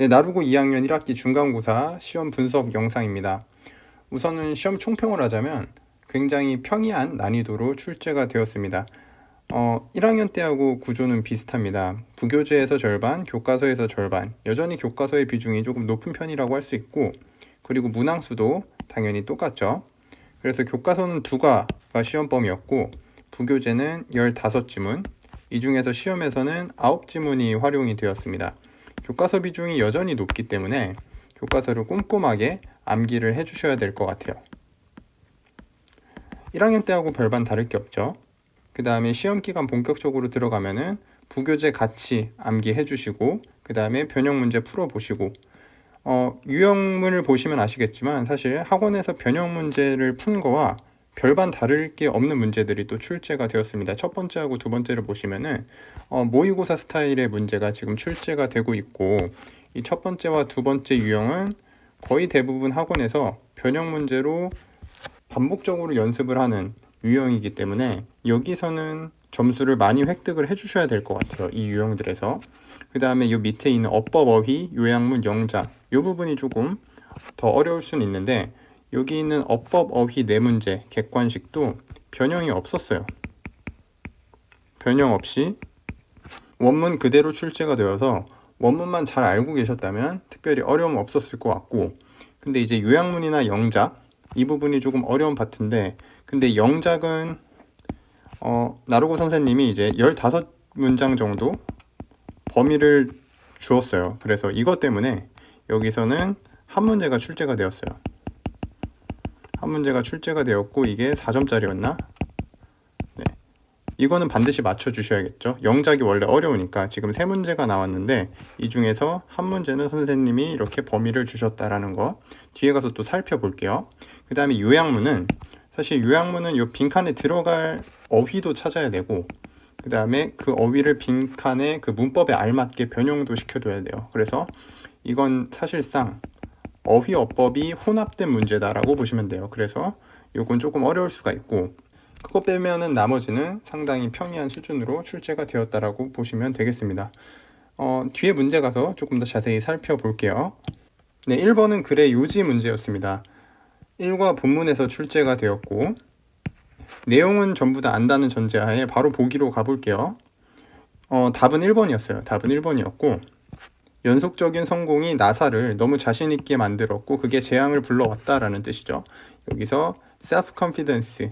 네, 나루고 2학년 1학기 중간고사 시험 분석 영상입니다. 우선은 시험 총평을 하자면 굉장히 평이한 난이도로 출제가 되었습니다. 1학년 때하고 구조는 비슷합니다. 부교재에서 절반, 교과서에서 절반. 여전히 교과서의 비중이 조금 높은 편이라고 할 수 있고, 그리고 문항수도 당연히 똑같죠. 그래서 교과서는 2과가 시험 범위였고, 부교재는 15지문, 이 중에서 시험에서는 9지문이 활용이 되었습니다. 교과서 비중이 여전히 높기 때문에 교과서를 꼼꼼하게 암기를 해주셔야 될 것 같아요. 1학년 때하고 별반 다를 게 없죠. 그 다음에 시험 기간 본격적으로 들어가면은 부교재 같이 암기해 주시고, 그 다음에 변형 문제 풀어보시고, 유형문을 보시면 아시겠지만 사실 학원에서 변형 문제를 푼 거와 별반 다를 게 없는 문제들이 또 출제가 되었습니다. 첫 번째하고 두 번째를 보시면은 모의고사 스타일의 문제가 지금 출제가 되고 있고, 이 첫 번째와 두 번째 유형은 거의 대부분 학원에서 변형 문제로 반복적으로 연습을 하는 유형이기 때문에 여기서는 점수를 많이 획득을 해주셔야 될 것 같아요. 이 유형들에서. 그 다음에 이 밑에 있는 어법, 어휘, 요약문, 영작, 이 부분이 조금 더 어려울 수는 있는데, 여기 있는 어법, 어휘, 네 문제, 객관식도 변형이 없었어요. 변형 없이 원문 그대로 출제가 되어서 원문만 잘 알고 계셨다면 특별히 어려움 없었을 것 같고, 근데 이제 요약문이나 영작, 이 부분이 조금 어려운 파트인데, 근데 영작은 나루고 선생님이 이제 15문장 정도 범위를 주었어요. 그래서 이것 때문에 여기서는 한 문제가 출제가 되었어요. 한 문제가 출제가 되었고, 이게 4점짜리였나? 네. 이거는 반드시 맞춰주셔야겠죠. 영작이 원래 어려우니까 지금 3문제가 나왔는데 이 중에서 한 문제는 선생님이 이렇게 범위를 주셨다라는 거 뒤에 가서 또 살펴볼게요. 그 다음에 요약문은 사실 요약문은 요 빈칸에 들어갈 어휘도 찾아야 되고, 그 다음에 그 어휘를 빈칸에 그 문법에 알맞게 변형도 시켜줘야 돼요. 그래서 이건 사실상 어휘 어법이 혼합된 문제다라고 보시면 돼요. 그래서 요건 조금 어려울 수가 있고, 그거 빼면은 나머지는 상당히 평이한 수준으로 출제가 되었다라고 보시면 되겠습니다. 뒤에 문제 가서 조금 더 자세히 살펴볼게요. 네, 1번은 글의 요지 문제였습니다. 1과 본문에서 출제가 되었고, 내용은 전부 다 안다는 전제하에 바로 보기로 가볼게요. 답은 1번이었어요. 답은 1번이었고, 연속적인 성공이 나사를 너무 자신있게 만들었고 그게 재앙을 불러왔다라는 뜻이죠. 여기서 self-confidence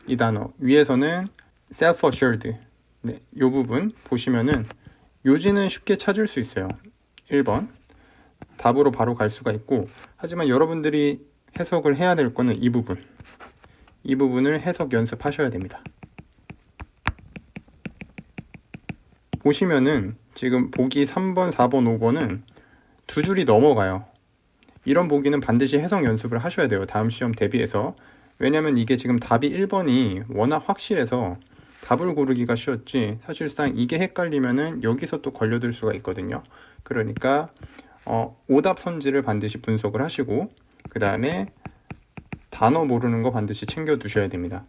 이 단어, 위에서는 self-assured, 네, 이 부분 보시면은 요지는 쉽게 찾을 수 있어요. 1번 답으로 바로 갈 수가 있고, 하지만 여러분들이 해석을 해야 될 거는 이 부분, 이 부분을 해석 연습하셔야 됩니다. 보시면은 지금 보기 3번, 4번, 5번은 두 줄이 넘어가요. 이런 보기는 반드시 해석 연습을 하셔야 돼요. 다음 시험 대비해서. 왜냐면 이게 지금 답이 1번이 워낙 확실해서 답을 고르기가 쉬웠지, 사실상 이게 헷갈리면은 여기서 또 걸려들 수가 있거든요. 그러니까 오답 선지를 반드시 분석을 하시고, 그 다음에 단어 모르는 거 반드시 챙겨 두셔야 됩니다.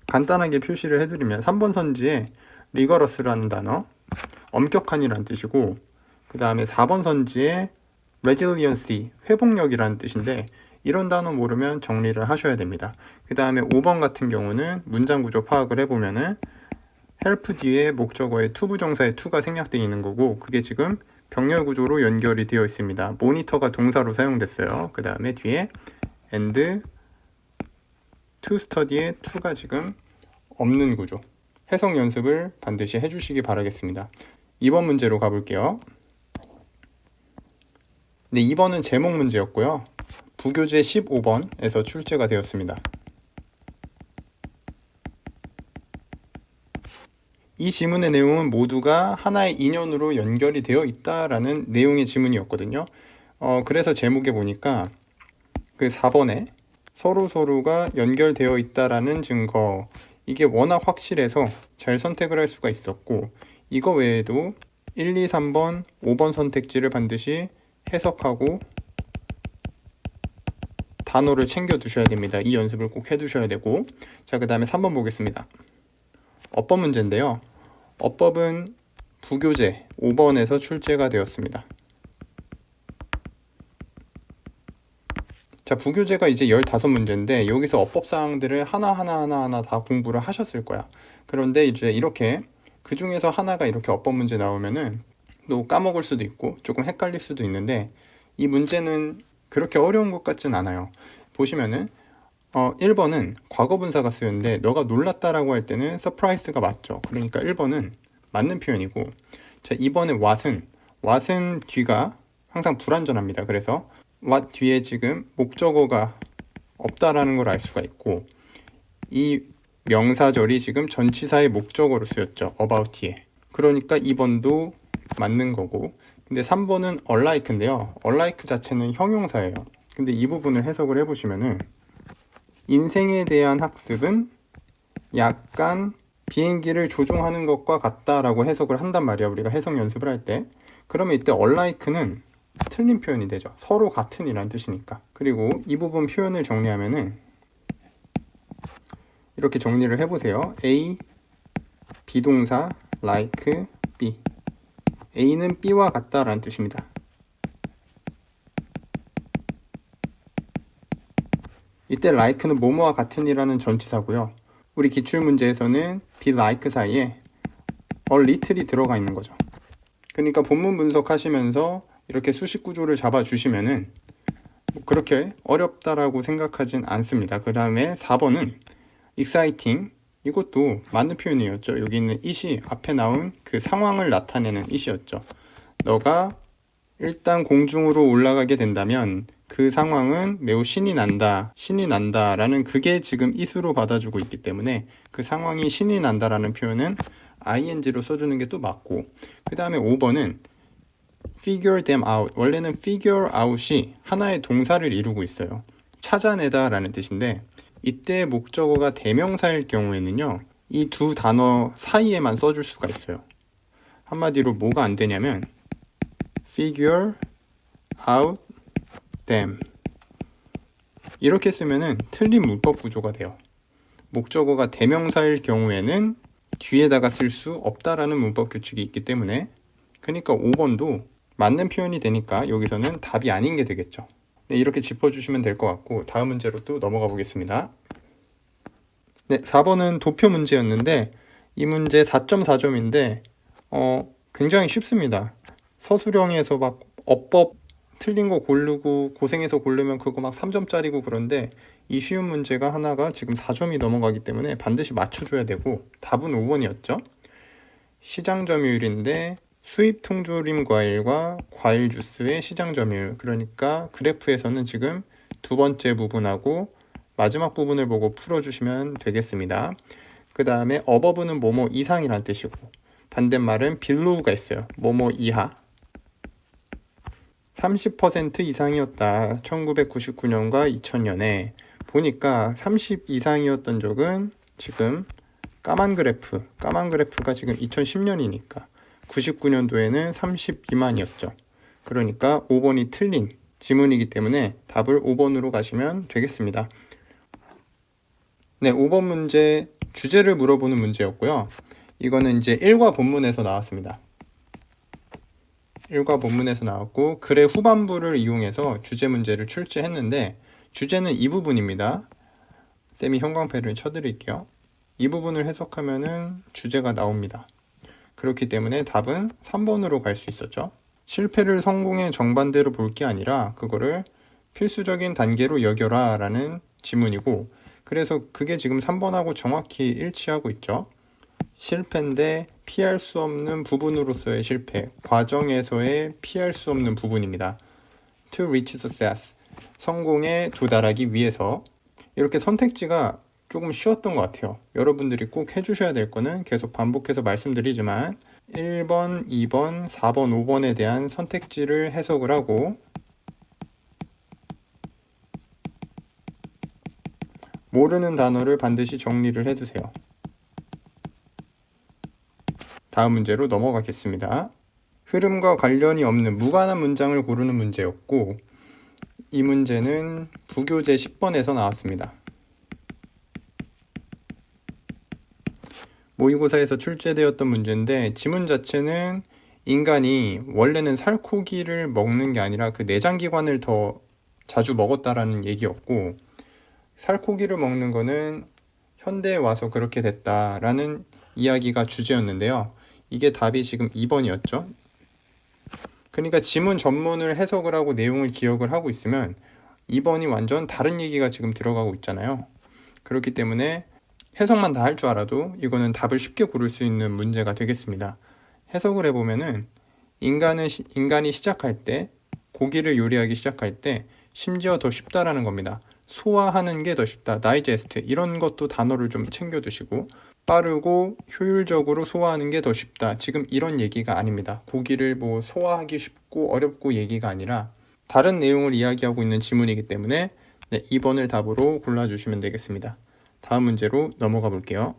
간단하게 표시를 해드리면 3번 선지에 rigorous라는 단어, 엄격한이라는 뜻이고, 그 다음에 4번 선지에 resiliency, 회복력이라는 뜻인데, 이런 단어 모르면 정리를 하셔야 됩니다. 그 다음에 5번 같은 경우는 문장 구조 파악을 해보면은 help 뒤에 목적어의 to 부정사의 to가 생략되어 있는 거고, 그게 지금 병렬 구조로 연결이 되어 있습니다. 모니터가 동사로 사용됐어요. 그 다음에 뒤에 and to study의 to가 지금 없는 구조. 해석 연습을 반드시 해주시기 바라겠습니다. 2번 문제로 가볼게요. 네, 2번은 제목 문제였고요. 부교재 15번에서 출제가 되었습니다. 이 지문의 내용은 모두가 하나의 인연으로 연결이 되어 있다라는 내용의 지문이었거든요. 그래서 제목에 보니까 그 4번에 서로가 연결되어 있다라는 증거, 이게 워낙 확실해서 잘 선택을 할 수가 있었고, 이거 외에도 1, 2, 3번, 5번 선택지를 반드시 해석하고 단어를 챙겨 두셔야 됩니다. 이 연습을 꼭 해두셔야 되고, 자, 그 다음에 3번 보겠습니다. 어법 문제인데요. 어법은 부교재 5번에서 출제가 되었습니다. 부교재가 이제 15문제인데 여기서 어법사항들을 하나하나 다 공부를 하셨을 거야. 그런데 이제 이렇게 그 중에서 하나가 이렇게 어법 문제 나오면은 또 까먹을 수도 있고 조금 헷갈릴 수도 있는데, 이 문제는 그렇게 어려운 것 같진 않아요. 보시면은 1번은 과거분사가 쓰였는데 너가 놀랐다라고 할 때는 surprise가 맞죠. 그러니까 1번은 맞는 표현이고, 자, 2번의 what은 뒤가 항상 불완전합니다. 그래서 what 뒤에 지금 목적어가 없다라는 걸 알 수가 있고, 이 명사절이 지금 전치사의 목적어로 쓰였죠. about 뒤에. 그러니까 2번도 맞는 거고, 근데 3번은 unlike인데요. unlike 자체는 형용사예요. 근데 이 부분을 해석을 해보시면은 인생에 대한 학습은 약간 비행기를 조종하는 것과 같다라고 해석을 한단 말이야. 우리가 해석 연습을 할 때. 그러면 이때 unlike는 틀린 표현이 되죠. 서로 같은 이란 뜻이니까. 그리고 이 부분 표현을 정리하면은 이렇게 정리를 해보세요. A, 비동사, like, B. A는 B와 같다라는 뜻입니다. 이때 like는 뭐뭐와 같은이라는 전치사고요. 우리 기출문제에서는 be like 사이에 a little이 들어가 있는 거죠. 그러니까 본문 분석하시면서 이렇게 수식 구조를 잡아주시면은 그렇게 어렵다라고 생각하진 않습니다. 그 다음에 4번은 exciting, 이것도 맞는 표현이었죠. 여기 있는 it이 앞에 나온 그 상황을 나타내는 it이었죠. 너가 일단 공중으로 올라가게 된다면 그 상황은 매우 신이 난다 라는, 그게 지금 it으로 받아주고 있기 때문에 그 상황이 신이 난다라는 표현은 ing로 써주는 게 또 맞고, 그 다음에 5번은 figure them out. 원래는 figure out이 하나의 동사를 이루고 있어요. 찾아내다 라는 뜻인데, 이때 목적어가 대명사일 경우에는요, 이 두 단어 사이에만 써줄 수가 있어요. 한마디로 뭐가 안 되냐면 figure out them 이렇게 쓰면은 틀린 문법 구조가 돼요. 목적어가 대명사일 경우에는 뒤에다가 쓸 수 없다라는 문법 규칙이 있기 때문에, 그러니까 5번도 맞는 표현이 되니까 여기서는 답이 아닌 게 되겠죠. 네, 이렇게 짚어주시면 될 것 같고, 다음 문제로 또 넘어가 보겠습니다. 네, 4번은 도표 문제였는데 이 문제 4.4점인데 굉장히 쉽습니다. 서술형에서 막 어법 틀린 거 고르고 고생해서 고르면 그거 막 3점짜리고 그런데, 이 쉬운 문제가 하나가 지금 4점이 넘어가기 때문에 반드시 맞춰줘야 되고, 답은 5번이었죠. 시장 점유율인데 수입 통조림 과일과 과일 주스의 시장 점유율, 그러니까 그래프에서는 지금 두 번째 부분하고 마지막 부분을 보고 풀어주시면 되겠습니다. 그 다음에 어버브는 뭐뭐 이상이란 뜻이고, 반대말은 below가 있어요. 뭐뭐 이하. 30% 이상이었다. 1999년과 2000년에 보니까 30 이상이었던 적은 지금 까만 그래프가 지금 2010년이니까 99년도에는 30 미만이었죠. 그러니까 5번이 틀린 지문이기 때문에 답을 5번으로 가시면 되겠습니다. 네, 5번 문제 주제를 물어보는 문제였고요. 이거는 이제 1과 본문에서 나왔습니다. 1과 본문에서 나왔고, 글의 후반부를 이용해서 주제 문제를 출제했는데, 주제는 이 부분입니다. 쌤이 형광펜을 쳐드릴게요. 이 부분을 해석하면은 주제가 나옵니다. 그렇기 때문에 답은 3번으로 갈 수 있었죠. 실패를 성공의 정반대로 볼 게 아니라 그거를 필수적인 단계로 여겨라 라는 지문이고, 그래서 그게 지금 3번하고 정확히 일치하고 있죠. 실패인데 피할 수 없는 부분으로서의 실패, 과정에서의 피할 수 없는 부분입니다. To reach success, 성공에 도달하기 위해서. 이렇게 선택지가 조금 쉬웠던 것 같아요. 여러분들이 꼭 해주셔야 될 거는 계속 반복해서 말씀드리지만 1번, 2번, 4번, 5번에 대한 선택지를 해석을 하고 모르는 단어를 반드시 정리를 해두세요. 다음 문제로 넘어가겠습니다. 흐름과 관련이 없는 무관한 문장을 고르는 문제였고, 이 문제는 부교재 10번에서 나왔습니다. 모의고사에서 출제되었던 문제인데, 지문 자체는 인간이 원래는 살코기를 먹는 게 아니라 그 내장기관을 더 자주 먹었다라는 얘기였고, 살코기를 먹는 거는 현대에 와서 그렇게 됐다라는 이야기가 주제였는데요. 이게 답이 지금 2번이었죠. 그러니까 지문 전문을 해석을 하고 내용을 기억을 하고 있으면 2번이 완전 다른 얘기가 지금 들어가고 있잖아요. 그렇기 때문에 해석만 다 할 줄 알아도 이거는 답을 쉽게 고를 수 있는 문제가 되겠습니다. 해석을 해보면은 인간이 시작할 때, 고기를 요리하기 시작할 때 심지어 더 쉽다라는 겁니다. 소화하는 게 더 쉽다, 다이제스트 이런 것도 단어를 좀 챙겨두시고, 빠르고 효율적으로 소화하는 게 더 쉽다, 지금 이런 얘기가 아닙니다. 고기를 뭐 소화하기 쉽고 어렵고 얘기가 아니라 다른 내용을 이야기하고 있는 지문이기 때문에 2번을 답으로 골라주시면 되겠습니다. 다음 문제로 넘어가 볼게요.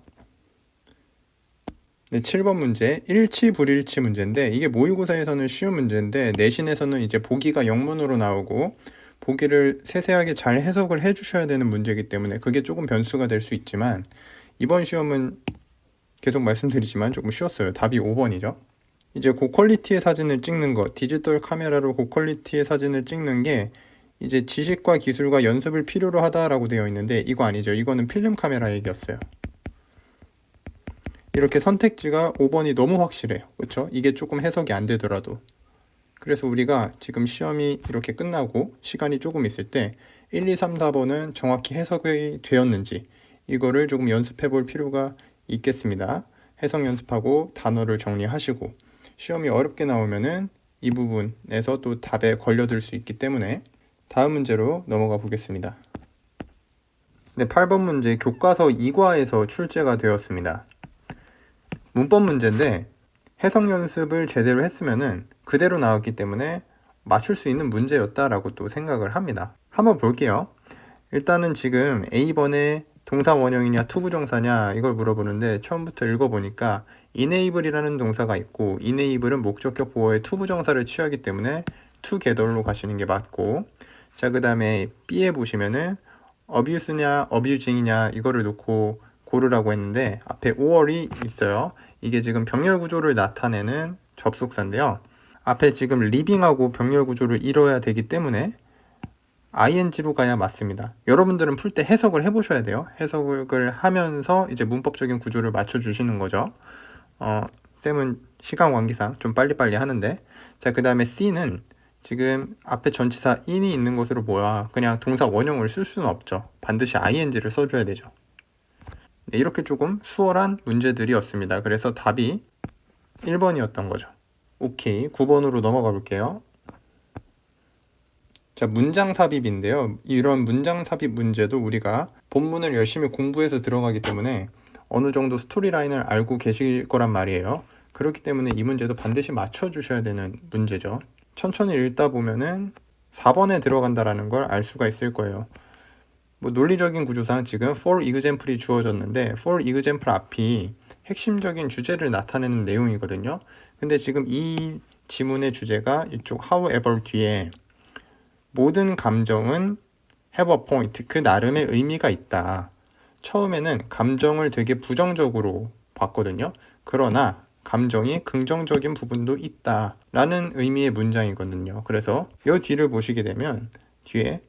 7번 문제, 일치 불일치 문제인데, 이게 모의고사에서는 쉬운 문제인데 내신에서는 이제 보기가 영문으로 나오고 보기를 세세하게 잘 해석을 해주셔야 되는 문제이기 때문에 그게 조금 변수가 될 수 있지만, 이번 시험은 계속 말씀드리지만 조금 쉬웠어요. 답이 5번이죠. 이제 고퀄리티의 사진을 찍는 거, 디지털 카메라로 고퀄리티의 사진을 찍는 게 이제 지식과 기술과 연습을 필요로 하다라고 되어 있는데, 이거 아니죠. 이거는 필름 카메라 얘기였어요. 이렇게 선택지가 5번이 너무 확실해요. 그렇죠? 이게 조금 해석이 안 되더라도. 그래서 우리가 지금 시험이 이렇게 끝나고 시간이 조금 있을 때 1, 2, 3, 4번은 정확히 해석이 되었는지 이거를 조금 연습해 볼 필요가 있겠습니다. 해석 연습하고 단어를 정리하시고, 시험이 어렵게 나오면은 이 부분에서 또 답에 걸려들 수 있기 때문에 다음 문제로 넘어가 보겠습니다. 네, 8번 문제, 교과서 2과에서 출제가 되었습니다. 문법 문제인데 해석 연습을 제대로 했으면은 그대로 나왔기 때문에 맞출 수 있는 문제였다라고 또 생각을 합니다. 한번 볼게요. 일단은 지금 A번에 동사 원형이냐 투부정사냐 이걸 물어보는데, 처음부터 읽어보니까 enable이라는 동사가 있고, enable은 목적격 보어의 투부정사를 취하기 때문에 together로 가시는 게 맞고, 자, 그 다음에 B에 보시면은 abuse냐 abusing이냐 이거를 놓고 고르라고 했는데 앞에 or이 있어요. 이게 지금 병렬 구조를 나타내는 접속사인데요. 앞에 지금 living하고 병렬 구조를 이뤄야 되기 때문에 ing로 가야 맞습니다. 여러분들은 풀 때 해석을 해보셔야 돼요. 해석을 하면서 이제 문법적인 구조를 맞춰주시는 거죠. 쌤은 시간 관계상 좀 빨리빨리 하는데, 자, 그 다음에 C는 지금 앞에 전치사 in이 있는 것으로 보아 그냥 동사 원형을 쓸 수는 없죠. 반드시 ing를 써줘야 되죠. 네, 이렇게 조금 수월한 문제들이었습니다. 그래서 답이 1번이었던 거죠. 오케이, 9번으로 넘어가 볼게요. 자, 문장 삽입인데요. 이런 문장 삽입 문제도 우리가 본문을 열심히 공부해서 들어가기 때문에 어느 정도 스토리라인을 알고 계실 거란 말이에요. 그렇기 때문에 이 문제도 반드시 맞춰주셔야 되는 문제죠. 천천히 읽다 보면은 4번에 들어간다라는 걸 알 수가 있을 거예요. 뭐 논리적인 구조상 지금 for example이 주어졌는데 for example 앞이 핵심적인 주제를 나타내는 내용이거든요. 근데 지금 이 지문의 주제가 이쪽 however 뒤에 모든 감정은 have a point, 그 나름의 의미가 있다. 처음에는 감정을 되게 부정적으로 봤거든요. 그러나 감정이 긍정적인 부분도 있다 라는 의미의 문장이거든요. 그래서 이 뒤를 보시게 되면 뒤에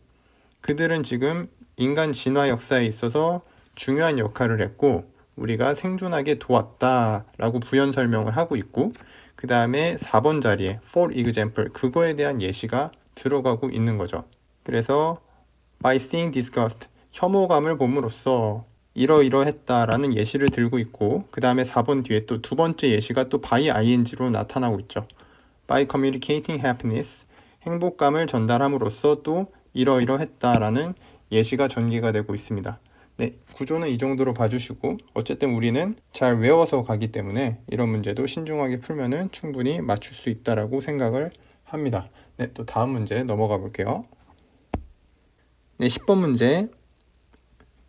그들은 지금 인간 진화 역사에 있어서 중요한 역할을 했고 우리가 생존하게 도왔다 라고 부연 설명을 하고 있고, 그 다음에 4번 자리에 for example, 그거에 대한 예시가 들어가고 있는 거죠. 그래서 by seeing disgust, 혐오감을 봄으로써 이러이러했다라는 예시를 들고 있고, 그 다음에 4번 뒤에 또 두 번째 예시가 또 by ing로 나타나고 있죠. by communicating happiness, 행복감을 전달함으로써 또 이러이러했다라는 예시가 전개가 되고 있습니다. 네, 구조는 이 정도로 봐주시고, 어쨌든 우리는 잘 외워서 가기 때문에 이런 문제도 신중하게 풀면은 충분히 맞출 수 있다라고 생각을 합니다. 네, 또 다음 문제 넘어가 볼게요. 네, 10번 문제.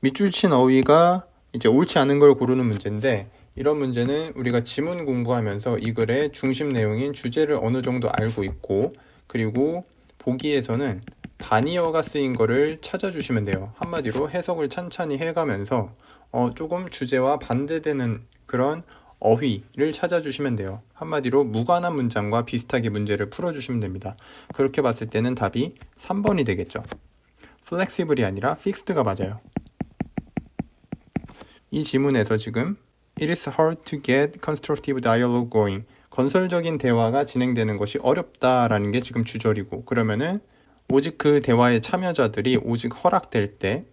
밑줄 친 어휘가 이제 옳지 않은 걸 고르는 문제인데, 이런 문제는 우리가 지문 공부하면서 이 글의 중심 내용인 주제를 어느 정도 알고 있고, 그리고 보기에서는 반의어가 쓰인 거를 찾아주시면 돼요. 한마디로 해석을 찬찬히 해가면서 조금 주제와 반대되는 그런 어휘를 찾아주시면 돼요. 한마디로 무관한 문장과 비슷하게 문제를 풀어주시면 됩니다. 그렇게 봤을 때는 답이 3번이 되겠죠. flexible이 아니라 fixed가 맞아요. 이 지문에서 지금 It is hard to get constructive dialogue going. 건설적인 대화가 진행되는 것이 어렵다라는 게 지금 주절이고, 그러면은 오직 그 대화의 참여자들이 오직 허락될 때,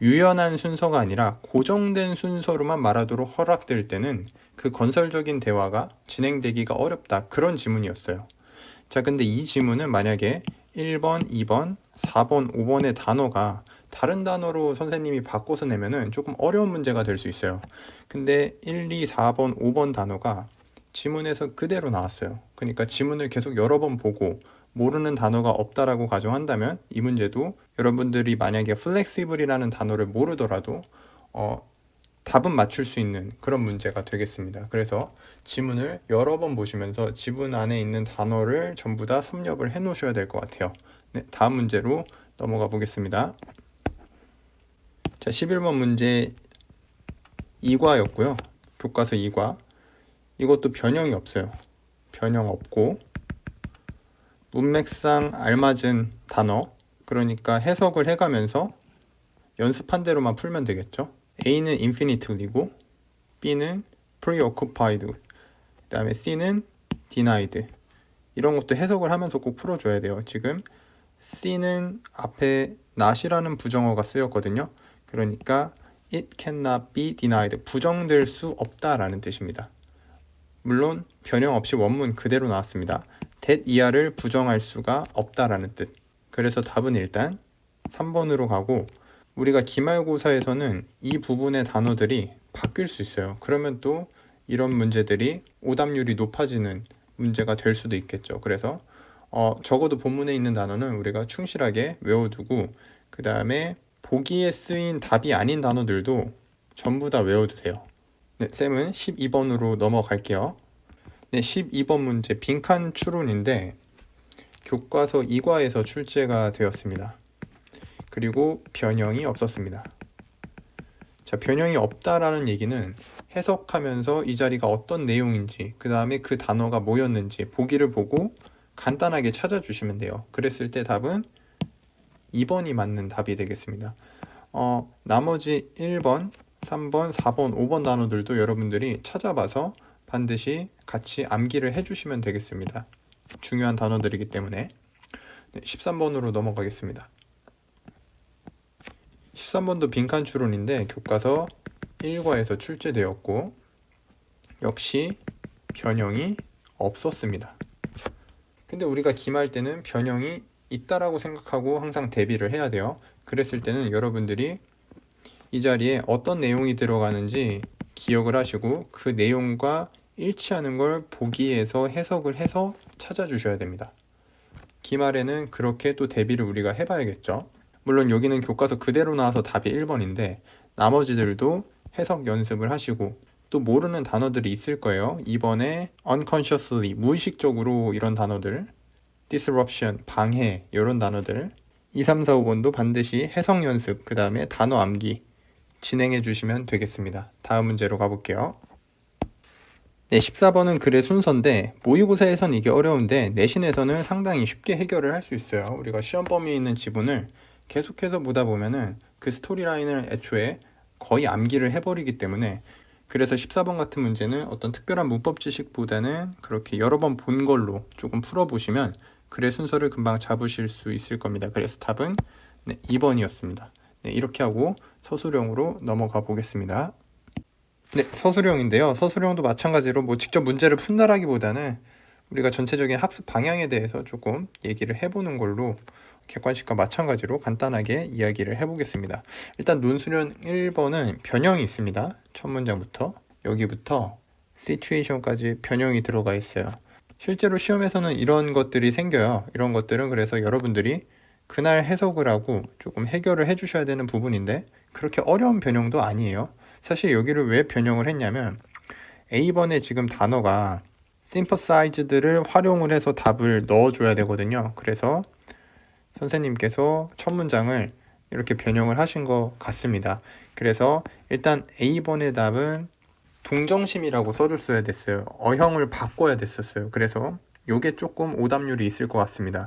유연한 순서가 아니라 고정된 순서로만 말하도록 허락될 때는 그 건설적인 대화가 진행되기가 어렵다. 그런 지문이었어요. 자, 근데 이 지문은 만약에 1번, 2번, 4번, 5번의 단어가 다른 단어로 선생님이 바꿔서 내면은 조금 어려운 문제가 될 수 있어요. 근데 1, 2, 4번, 5번 단어가 지문에서 그대로 나왔어요. 그러니까 지문을 계속 여러 번 보고 모르는 단어가 없다라고 가정한다면 이 문제도 여러분들이 만약에 flexible이라는 단어를 모르더라도 답은 맞출 수 있는 그런 문제가 되겠습니다. 그래서 지문을 여러 번 보시면서 지문 안에 있는 단어를 전부 다 섭렵을 해 놓으셔야 될 것 같아요. 네, 다음 문제로 넘어가 보겠습니다. 자, 11번 문제 2과였고요. 교과서 2과. 이것도 변형이 없어요. 변형 없고 문맥상 알맞은 단어, 그러니까 해석을 해가면서 연습한 대로만 풀면 되겠죠. A는 infinitely고 B는 preoccupied, 그 다음에 C는 denied. 이런 것도 해석을 하면서 꼭 풀어줘야 돼요. 지금 C는 앞에 not이라는 부정어가 쓰였거든요. 그러니까 it cannot be denied, 부정될 수 없다라는 뜻입니다. 물론 변형 없이 원문 그대로 나왔습니다. that 이하를 부정할 수가 없다라는 뜻. 그래서 답은 일단 3번으로 가고, 우리가 기말고사에서는 이 부분의 단어들이 바뀔 수 있어요. 그러면 또 이런 문제들이 오답률이 높아지는 문제가 될 수도 있겠죠. 그래서 적어도 본문에 있는 단어는 우리가 충실하게 외워두고, 그 다음에 보기에 쓰인 답이 아닌 단어들도 전부 다 외워두세요. 네, 쌤은 12번으로 넘어갈게요. 네, 12번 문제 빈칸 추론인데 교과서 2과에서 출제가 되었습니다. 그리고 변형이 없었습니다. 자, 변형이 없다라는 얘기는 해석하면서 이 자리가 어떤 내용인지, 그 다음에 그 단어가 뭐였는지 보기를 보고 간단하게 찾아주시면 돼요. 그랬을 때 답은 2번이 맞는 답이 되겠습니다. 나머지 1번, 3번, 4번, 5번 단어들도 여러분들이 찾아봐서 반드시 같이 암기를 해주시면 되겠습니다. 중요한 단어들이기 때문에. 네, 13번으로 넘어가겠습니다. 13번도 빈칸 추론인데 교과서 1과에서 출제되었고 역시 변형이 없었습니다. 근데 우리가 기말 때는 변형이 있다라고 생각하고 항상 대비를 해야 돼요. 그랬을 때는 여러분들이 이 자리에 어떤 내용이 들어가는지 기억을 하시고 그 내용과 일치하는 걸 보기에서 해석을 해서 찾아주셔야 됩니다. 기말에는 그렇게 또 대비를 우리가 해봐야겠죠. 물론 여기는 교과서 그대로 나와서 답이 1번인데 나머지들도 해석 연습을 하시고, 또 모르는 단어들이 있을 거예요. 2번에 unconsciously, 무의식적으로 이런 단어들, disruption, 방해, 이런 단어들, 2, 3, 4, 5번도 반드시 해석 연습, 그 다음에 단어 암기 진행해 주시면 되겠습니다. 다음 문제로 가볼게요. 네, 14번은 글의 순서인데 모의고사에선 이게 어려운데 내신에서는 상당히 쉽게 해결을 할 수 있어요. 우리가 시험 범위에 있는 지문을 계속해서 보다 보면은 그 스토리라인을 애초에 거의 암기를 해버리기 때문에, 그래서 14번 같은 문제는 어떤 특별한 문법 지식보다는 그렇게 여러 번 본 걸로 조금 풀어보시면 글의 순서를 금방 잡으실 수 있을 겁니다. 그래서 답은 2번이었습니다. 네, 이렇게 하고 서술형으로 넘어가 보겠습니다. 네, 서술형인데요. 서술형도 마찬가지로 뭐 직접 문제를 푼다라기보다는 우리가 전체적인 학습 방향에 대해서 조금 얘기를 해보는 걸로 객관식과 마찬가지로 간단하게 이야기를 해보겠습니다. 일단 논술형 1번은 변형이 있습니다. 첫 문장부터 여기부터 situation까지 변형이 들어가 있어요. 실제로 시험에서는 이런 것들이 생겨요. 이런 것들은 그래서 여러분들이 그날 해석을 하고 조금 해결을 해주셔야 되는 부분인데 그렇게 어려운 변형도 아니에요. 사실 여기를 왜 변형을 했냐면 A번에 지금 단어가 synthesized를 활용을 해서 답을 넣어줘야 되거든요. 그래서 선생님께서 첫 문장을 이렇게 변형을 하신 것 같습니다. 그래서 일단 A번의 답은 동정심이라고 써줬어야 됐어요. 어형을 바꿔야 됐었어요. 그래서 요게 조금 오답률이 있을 것 같습니다.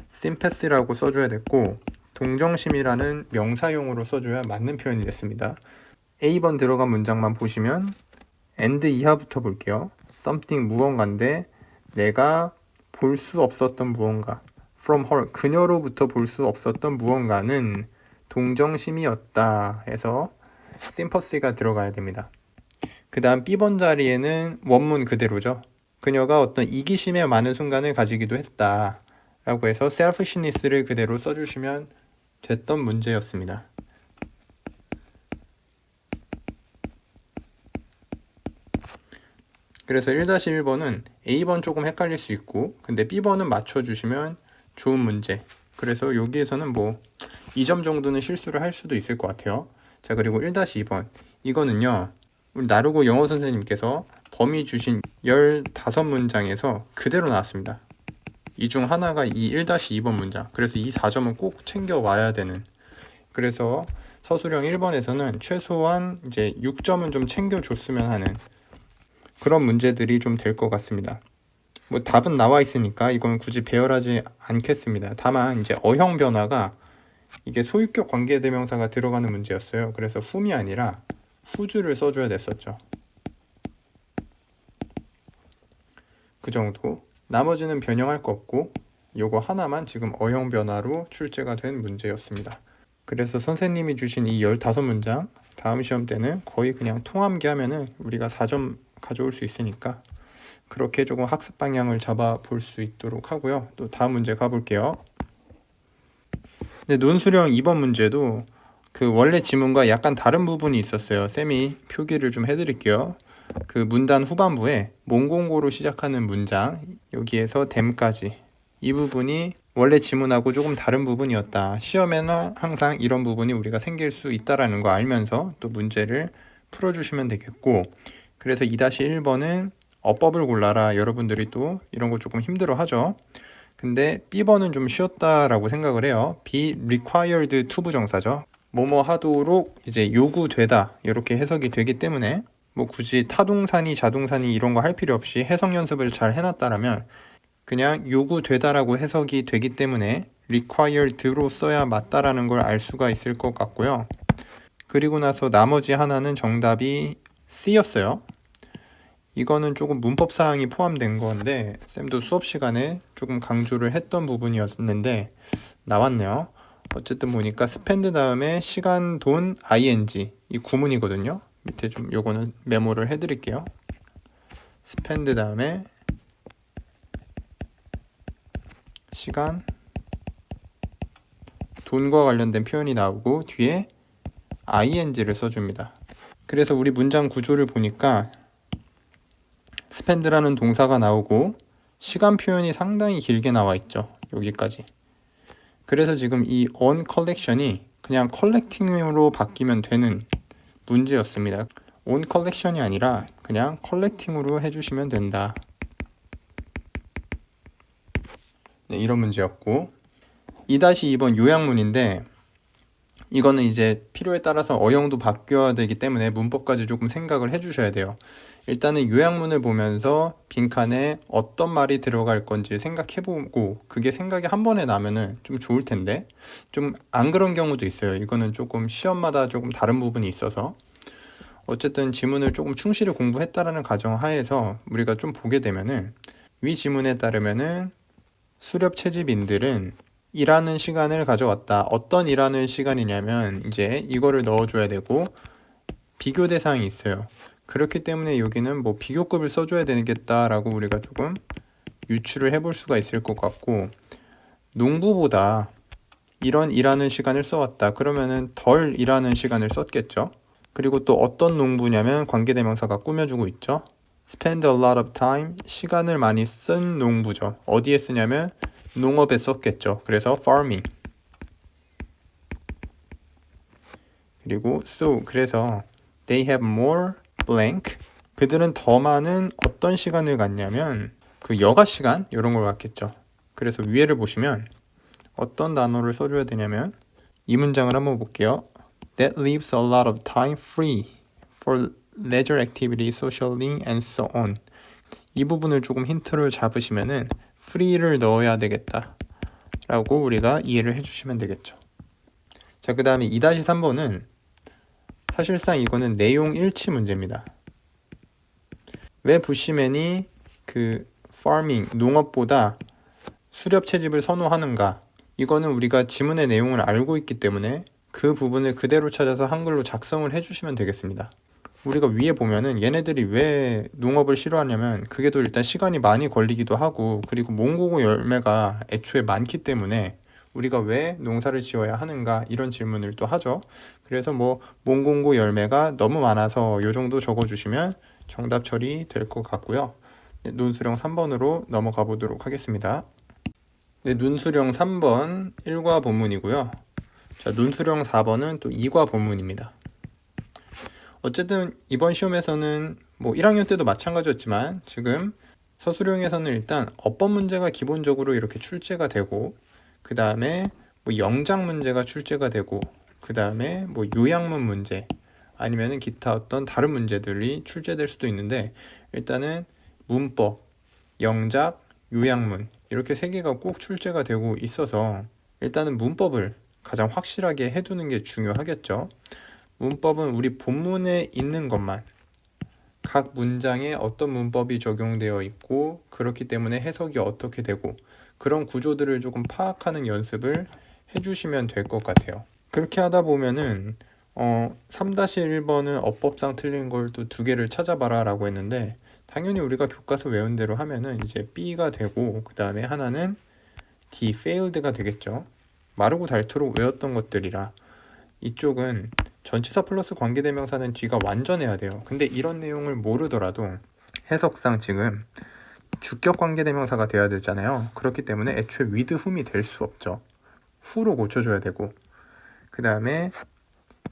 sympathy라고 써줘야 됐고 동정심이라는 명사용으로 써줘야 맞는 표현이 됐습니다. A번 들어간 문장만 보시면 and 이하부터 볼게요. something 무언가인데 내가 볼 수 없었던 무언가 from her 그녀로부터 볼 수 없었던 무언가는 동정심이었다 해서 sympathy가 들어가야 됩니다. 그 다음 B번 자리에는 원문 그대로죠. 그녀가 어떤 이기심에 많은 순간을 가지기도 했다 라고 해서 selfishness를 그대로 써주시면 됐던 문제였습니다. 그래서 1-1번은 A번 조금 헷갈릴 수 있고 근데 B번은 맞춰주시면 좋은 문제. 그래서 여기에서는 뭐 2점 정도는 실수를 할 수도 있을 것 같아요. 자, 그리고 1-2번 이거는요 우리 나르고 영어 선생님께서 범위 주신 15문장에서 그대로 나왔습니다. 이 중 하나가 이 1-2번 문장. 그래서 이 4점은 꼭 챙겨 와야 되는. 그래서 서술형 1번에서는 최소한 이제 6점은 좀 챙겨줬으면 하는 그런 문제들이 좀 될 것 같습니다. 뭐 답은 나와 있으니까 이건 굳이 배열하지 않겠습니다. 다만 이제 어형 변화가 이게 소유격 관계대명사가 들어가는 문제였어요. 그래서 whom이 아니라 whose를 써줘야 됐었죠. 그 정도. 나머지는 변형할 거 없고 요거 하나만 지금 어형 변화로 출제가 된 문제였습니다. 그래서 선생님이 주신 이 15문장 다음 시험 때는 거의 그냥 통함기 하면은 우리가 4점 가져올 수 있으니까 그렇게 조금 학습 방향을 잡아 볼 수 있도록 하고요. 또 다음 문제 가볼게요. 네, 논술형 2번 문제도 그 원래 지문과 약간 다른 부분이 있었어요. 쌤이 표기를 좀 해드릴게요. 그 문단 후반부에 몽공고로 시작하는 문장 여기에서 them까지 이 부분이 원래 지문하고 조금 다른 부분이었다. 시험에는 항상 이런 부분이 우리가 생길 수 있다라는 거 알면서 또 문제를 풀어주시면 되겠고 그래서 2-1번은 어법을 골라라. 여러분들이 또 이런 거 조금 힘들어 하죠. 근데 B번은 좀 쉬웠다라고 생각을 해요. be required to 부정사죠. 뭐뭐 하도록 이제 요구되다 이렇게 해석이 되기 때문에 뭐 굳이 타동사니 자동사니 이런 거 할 필요 없이 해석 연습을 잘 해놨다라면 그냥 요구되다라고 해석이 되기 때문에 required로 써야 맞다라는 걸 알 수가 있을 것 같고요. 그리고 나서 나머지 하나는 정답이 C였어요. 이거는 조금 문법 사항이 포함된 건데 쌤도 수업 시간에 조금 강조를 했던 부분이었는데 나왔네요. 어쨌든 보니까 spend 다음에 시간, 돈, ing 이 구문이거든요. 밑에 좀 요거는 메모를 해드릴게요. spend 다음에 시간, 돈과 관련된 표현이 나오고 뒤에 ing를 써줍니다. 그래서 우리 문장 구조를 보니까 spend라는 동사가 나오고 시간 표현이 상당히 길게 나와 있죠. 여기까지. 그래서 지금 이 on collection이 그냥 collecting으로 바뀌면 되는 문제였습니다. on collection이 아니라 그냥 collecting으로 해주시면 된다. 네, 이런 문제였고 2-2번 요약문인데 이거는 이제 필요에 따라서 어형도 바뀌어야 되기 때문에 문법까지 조금 생각을 해주셔야 돼요. 일단은 요약문을 보면서 빈칸에 어떤 말이 들어갈 건지 생각해보고 그게 생각이 한 번에 나면은 좀 좋을 텐데 좀 안 그런 경우도 있어요. 이거는 조금 시험마다 조금 다른 부분이 있어서 어쨌든 지문을 조금 충실히 공부했다라는 가정하에서 우리가 좀 보게 되면은 위 지문에 따르면은 수렵 채집인들은 일하는 시간을 가져왔다. 어떤 일하는 시간이냐면 이제 이거를 넣어줘야 되고 비교 대상이 있어요. 그렇기 때문에 여기는 뭐 비교급을 써줘야 되겠다라고 우리가 조금 유추를 해볼 수가 있을 것 같고 농부보다 이런 일하는 시간을 써왔다. 그러면은 덜 일하는 시간을 썼겠죠. 그리고 또 어떤 농부냐면 관계대명사가 꾸며주고 있죠. spend a lot of time 시간을 많이 쓴 농부죠. 어디에 쓰냐면 농업에 썼겠죠. 그래서 farming. 그리고 so 그래서 they have more blank 그들은 더 많은 어떤 시간을 갖냐면 그 여가 시간 이런 걸 갖겠죠. 그래서 위에를 보시면 어떤 단어를 써줘야 되냐면 이 문장을 한번 볼게요. That leaves a lot of time free for leisure activity, socialing, and so on. 이 부분을 조금 힌트를 잡으시면은 free를 넣어야 되겠다 라고 우리가 이해를 해주시면 되겠죠. 자, 그 다음에 2-3번은 사실상 이거는 내용 일치 문제입니다. 왜 부시맨이 그 farming, 농업보다 수렵 채집을 선호하는가? 이거는 우리가 지문의 내용을 알고 있기 때문에 그 부분을 그대로 찾아서 한글로 작성을 해주시면 되겠습니다. 우리가 위에 보면은 얘네들이 왜 농업을 싫어하냐면 그게 또 일단 시간이 많이 걸리기도 하고, 그리고 몽고고 열매가 애초에 많기 때문에 우리가 왜 농사를 지어야 하는가 이런 질문을 또 하죠. 그래서 뭐 몽고고 열매가 너무 많아서 요 정도 적어주시면 정답 처리될 것 같고요. 네, 논술형 3번으로 넘어가 보도록 하겠습니다. 네, 논술형 3번 1과 본문이고요. 자, 논술형 4번은 또 2과 본문입니다. 어쨌든 이번 시험에서는 뭐 1학년 때도 마찬가지였지만 지금 서술형에서는 일단 어법 문제가 기본적으로 이렇게 출제가 되고, 그 다음에 뭐 영작 문제가 출제가 되고, 그 다음에 뭐 요약문 문제 아니면은 기타 어떤 다른 문제들이 출제될 수도 있는데, 일단은 문법, 영작, 요약문 이렇게 세 개가 꼭 출제가 되고 있어서 일단은 문법을 가장 확실하게 해두는 게 중요하겠죠. 문법은 우리 본문에 있는 것만, 각 문장에 어떤 문법이 적용되어 있고 그렇기 때문에 해석이 어떻게 되고 그런 구조들을 조금 파악하는 연습을 해주시면 될 것 같아요. 그렇게 하다 보면은 3-1번은 어법상 틀린 걸 또 2개를 찾아봐라 라고 했는데, 당연히 우리가 교과서 외운 대로 하면은 이제 B가 되고, 그 다음에 하나는 D, failed가 되겠죠. 마르고 닳도록 외웠던 것들이라 이쪽은 전치사 플러스 관계대명사는 뒤가 완전해야 돼요. 근데 이런 내용을 모르더라도 해석상 지금 주격 관계대명사가 돼야 되잖아요. 그렇기 때문에 애초에 with whom이 될 수 없죠. who로 고쳐줘야 되고, 그 다음에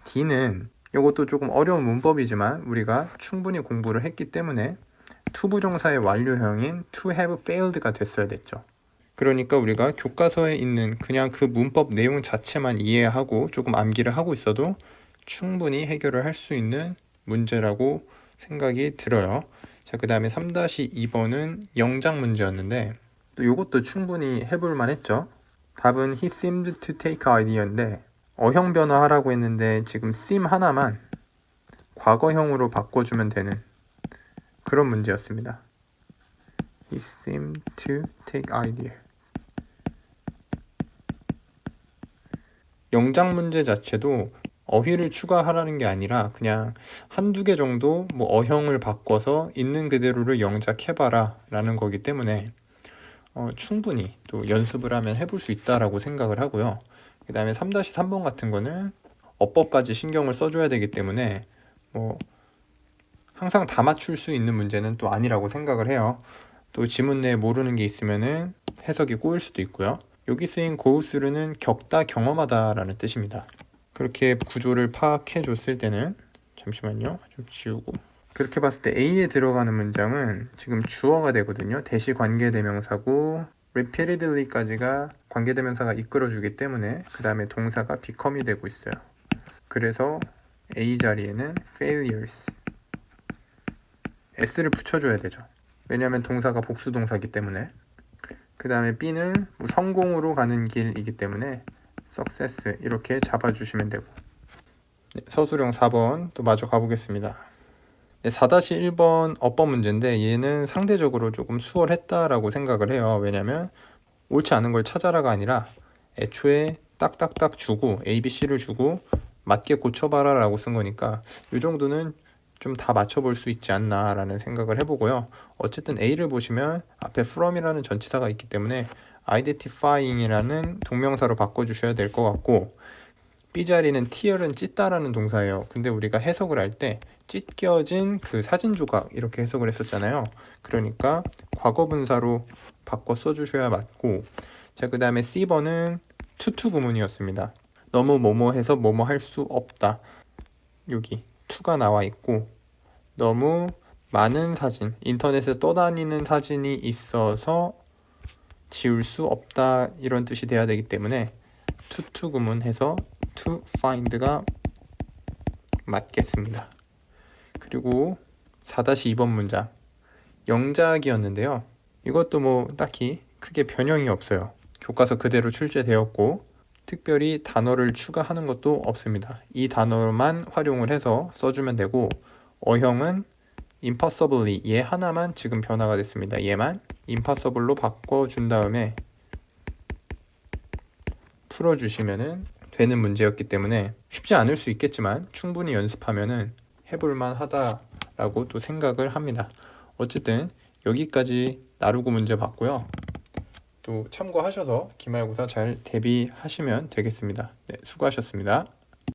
D는 이것도 조금 어려운 문법이지만 우리가 충분히 공부를 했기 때문에 to 부정사의 완료형인 to have failed가 됐어야 됐죠. 그러니까 우리가 교과서에 있는 그냥 그 문법 내용 자체만 이해하고 조금 암기를 하고 있어도 충분히 해결을 할 수 있는 문제라고 생각이 들어요. 자, 그 다음에 3-2번은 영작 문제였는데 또 이것도 충분히 해볼 만했죠. 답은 he seemed to take idea인데 어형 변화하라고 했는데 지금 seem 하나만 과거형으로 바꿔주면 되는 그런 문제였습니다. He seemed to take idea. 영작 문제 자체도 어휘를 추가하라는 게 아니라 그냥 1-2개 정도 뭐 어형을 바꿔서 있는 그대로를 영작해봐라 라는 거기 때문에 충분히 또 연습을 하면 해볼 수 있다라고 생각을 하고요. 그 다음에 3-3번 같은 거는 어법까지 신경을 써줘야 되기 때문에 뭐 항상 다 맞출 수 있는 문제는 또 아니라고 생각을 해요. 또 지문 내에 모르는 게 있으면은 해석이 꼬일 수도 있고요. 여기 쓰인 고우스르는 겪다, 경험하다 라는 뜻입니다. 그렇게 구조를 파악해 줬을 때는, 잠시만요, 좀 지우고, 그렇게 봤을 때 A에 들어가는 문장은 지금 주어가 되거든요. 대시 관계대명사고 repeatedly까지가 관계대명사가 이끌어주기 때문에 그 다음에 동사가 become이 되고 있어요. 그래서 A 자리에는 failures S를 붙여줘야 되죠. 왜냐하면 동사가 복수동사이기 때문에. 그 다음에 B는 뭐 성공으로 가는 길이기 때문에 success 이렇게 잡아주시면 되고. 네, 서술형 4번 또 마저 가보겠습니다. 네, 4-1번 어법 문제인데 얘는 상대적으로 조금 수월했다라고 생각을 해요. 왜냐면 옳지 않은 걸 찾아라가 아니라 애초에 딱딱딱 주고 A, B, C를 주고 맞게 고쳐봐라 라고 쓴 거니까 이 정도는 좀 다 맞춰볼 수 있지 않나 라는 생각을 해보고요. 어쨌든 A를 보시면 앞에 from이라는 전치사가 있기 때문에 identifying이라는 동명사로 바꿔주셔야 될 것 같고, B 자리는 tear은 찢다라는 동사예요. 근데 우리가 해석을 할 때 찢겨진 그 사진 조각 이렇게 해석을 했었잖아요. 그러니까 과거분사로 바꿔 써주셔야 맞고, 자, 그 다음에 C번은 투투 구문이었습니다. 너무 뭐뭐 해서 뭐뭐 할 수 없다. 여기 투가 나와 있고, 너무 많은 사진, 인터넷에 떠다니는 사진이 있어서 지울 수 없다 이런 뜻이 돼야 되기 때문에 투투 구문해서 to find가 맞겠습니다. 그리고 4-2번 문장 영작이었는데요. 이것도 뭐 딱히 크게 변형이 없어요. 교과서 그대로 출제되었고 특별히 단어를 추가하는 것도 없습니다. 이 단어만 활용을 해서 써주면 되고 어형은 impossibly 얘 하나만 지금 변화가 됐습니다. 얘만 impossible로 바꿔준 다음에 풀어주시면 되는 문제였기 때문에 쉽지 않을 수 있겠지만 충분히 연습하면 해볼만 하다라고 또 생각을 합니다. 어쨌든 여기까지 나루고 문제 봤고요. 또 참고하셔서 기말고사 잘 대비하시면 되겠습니다. 네, 수고하셨습니다.